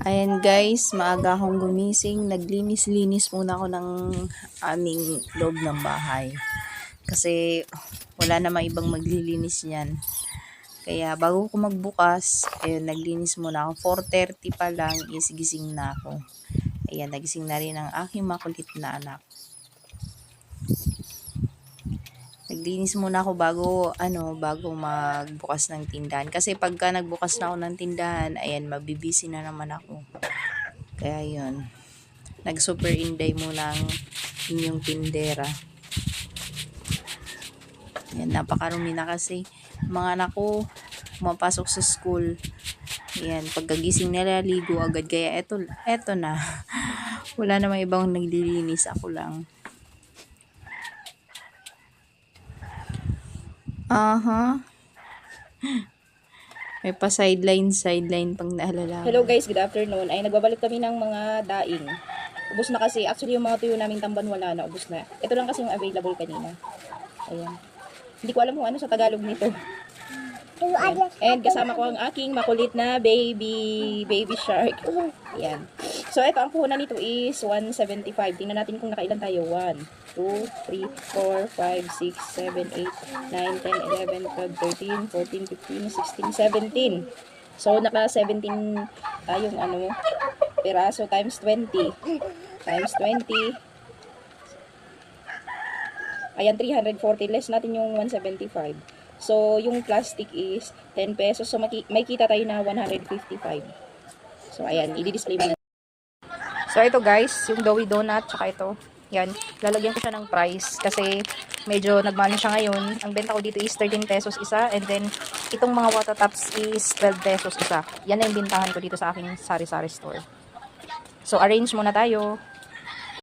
Ayan guys, maaga akong gumising. Naglinis-linis muna ako ng aming loob ng bahay. Kasi wala namang ibang maglilinis niyan. Kaya bago ko magbukas, ayun, naglinis muna ako. 4:30 pa lang is gising na ako. Ayan, nagising na rin ang aking makulit na anak. Naglinis muna ako bago magbukas ng tindahan. Kasi pagka nagbukas na ako ng tindahan, ayan, mabibisi na naman ako. Kaya yun, nag-super inday muna ang inyong tindera. Ayan, napakarumi na kasi. Mga anak ko, pumapasok sa school. Ayan, pagkagising nila, ligo agad. Kaya eto na. Wala namang ibang naglilinis, ako lang. May pa sideline pang naalala. Hello guys, good afternoon. Ay nagbabalik kami ng mga daing. Ubus na kasi. Actually yung mga tuyo naming tamban wala na. Ubus na. Ito lang kasi yung available kanina. Ayan. Hindi ko alam kung ano sa Tagalog nito. Ayan. And kasama ko ang aking makulit na baby shark. Ayan. So ito ang puhunan nito is 175. Tingnan natin kung nakailan tayo. 1, 2, 3, 4, 5, 6, 7, 8, 9, 10, 11, 12, 13, 14, 15, 16, 17. So naka 17 tayong peraso times 20. Times 20. Ayan, 340. Less natin yung 175. So, yung plastic is 10 pesos. So, may kita tayo na 155. So, ayan. I-display mo na. So, ito guys, yung doughy donut, tsaka ito. Yan. Lalagyan ko siya ng price kasi medyo nagmano siya ngayon. Ang benta ko dito is 13 pesos isa. And then, itong mga water tops is 12 pesos isa. Yan na yung bintahan ko dito sa aking sari-sari store. So, arrange muna tayo.